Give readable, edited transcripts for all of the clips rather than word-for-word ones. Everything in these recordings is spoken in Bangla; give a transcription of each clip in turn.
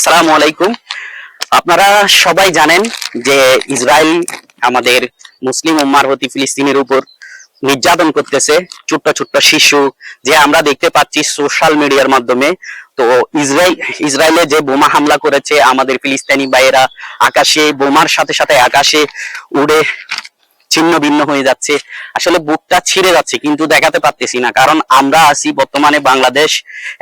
আসসালামু আলাইকুম। আপনারা সবাই জানেন যে ইসরায়েল আমাদের মুসলিম উম্মার প্রতি ফিলিস্তিনের উপর নির্যাতন করতেছে, ছোট্ট ছোট্ট শিশু যে আমরা দেখতে পাচ্ছি সোশ্যাল মিডিয়ার মাধ্যমে। তো ইসরায়েলে যে বোমা হামলা করেছে, আমাদের ফিলিস্তিনি ভাইয়েরা আকাশে বোমার সাথে সাথে আকাশে উড়ে ছিন্ন ভিন্ন হয়ে যাচ্ছে। আসলে বুকটা ছিঁড়ে যাচ্ছে, কিন্তু দেখাতে পারতেছি না, কারণ আমরা আছি বর্তমানে বাংলাদেশ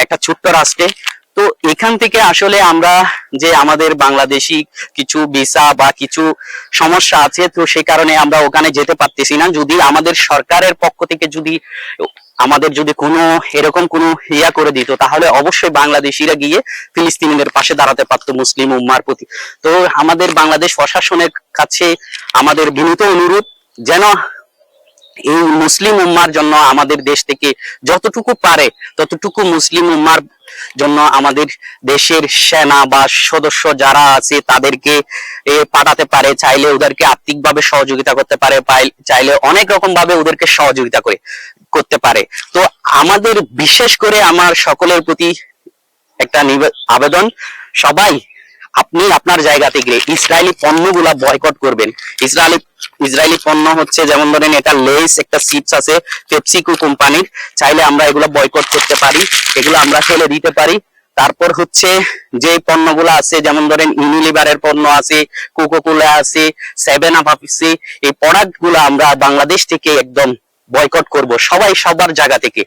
একটা ছোট্ট রাষ্ট্রে। তো এখান থেকে আসলে আমরা যে আমাদের বাংলাদেশি কিছু ভিসা বা কিছু সমস্যা আছে, তো সেই কারণে আমরা ওখানে যেতে পারতেছি না। যদি আমাদের সরকারের পক্ষ থেকে আমাদের কোনো এরকম কোনো ইয়া করে দিত, তাহলে অবশ্যই বাংলাদেশিরা গিয়ে ফিলিস্তিনিদের পাশে দাঁড়াতে পারতো মুসলিম উম্মার প্রতি। তো আমাদের বাংলাদেশ প্রশাসনের কাছে আমাদের বিনীত অনুরোধ, যেন এই মুসলিম উম্মার জন্য আমাদের দেশ থেকে যতটুকু পারে ততটুকু মুসলিম উম্মার জন্য আমাদের দেশের সেনা বা সদস্য যারা আছে তাদেরকে পাঠাতে পারে। চাইলে ওদেরকে আর্থিকভাবে সহযোগিতা করতে পারে, চাইলে অনেক রকম ভাবে ওদেরকে সহযোগিতা করতে পারে। তো আমাদের বিশেষ করে আমার সকলের প্রতি একটা আবেদন, সবাই আপনি আপনার জায়গা থেকে ইসরায়েলি পণ্যগুলা বয়কট করবেন। ইসরায়েলি পণ্য হচ্ছে, যেমন ধরেন এটা লেস একটা চিপস আছে পেপসিকো কোম্পানির, চাইলে আমরা এগুলো বয়কট করতে পারি, এগুলো আমরা ফেলে দিতে পারি। তারপর হচ্ছে যে পণ্যগুলো আছে, যেমন ধরেন ইউনিলিভারের পণ্য আছে, কোকোকোলা আছে, 7 আপ আছে, এই প্রোডাক্ট গুলো আমরা বাংলাদেশ থেকে একদম বয়কট করব, সবাই সবার জায়গা থেকে।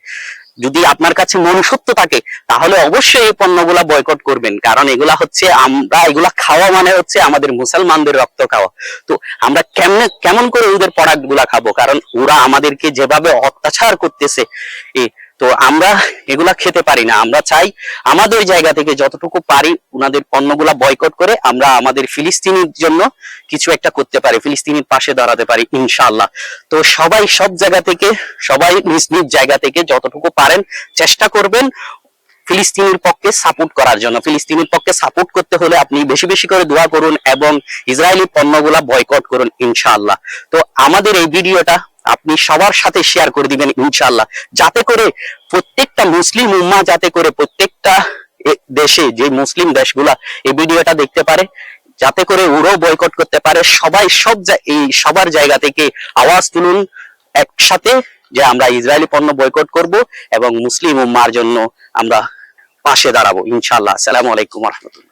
যদি আপনার কাছে মনুষ্যত্ব থাকে তাহলে অবশ্যই এই পণ্যগুলা বয়কট করবেন, কারণ এগুলা হচ্ছে, আমরা এগুলা খাওয়া মানে হচ্ছে আমাদের মুসলমানদের রক্ত খাওয়া। তো আমরা কেমন করে ওদের প্রোডাক্ট গুলা খাবো, কারণ ওরা আমাদেরকে যেভাবে অত্যাচার করতেছে, তো আমরা এগুলা খেতে পারি না। আমরা চাই আমাদের জায়গা থেকে যতটুকু পারি ওনাদের পণ্যগুলা বয়কট করে আমরা আমাদের ফিলিস্তিনির জন্য কিছু একটা করতে পারি, ফিলিস্তিনির পাশে দাঁড়াতে পারি ইনশাআল্লাহ। তো সবাই সব জায়গা থেকে, সবাই নিজ নিজ জায়গা থেকে যতটুকু পারেন চেষ্টা করবেন ফিলিস্তিনের পক্ষে সাপোর্ট করার জন্য। ফিলিস্তিনের পক্ষে সাপোর্ট করতে হলে আপনি বেশি বেশি করে দোয়া করুন এবং ইসরায়েলি পণ্যগুলা বয়কট করুন ইনশাআল্লাহ। তো আমাদের এই ভিডিওটা আপনি সবার সাথে শেয়ার করে দিবেন ইনশাআল্লাহ, যাতে করে প্রত্যেকটা মুসলিম উম্মাহ, যাতে করে প্রত্যেকটা দেশে, যে মুসলিম দেশগুলা এই ভিডিওটা দেখতে পারে, যাতে করে ওরাও বয়কট করতে পারে। সবাই সবার জায়গা থেকে আওয়াজ তুলুন একসাথে, যে আমরা ইসরায়েলি পণ্য বয়কট করব এবং মুসলিম উম্মার জন্য আমরা পাশে দাঁড়াবো ইনশাআল্লাহ। আসসালামু আলাইকুম ওয়া রাহমাতুল্লাহ।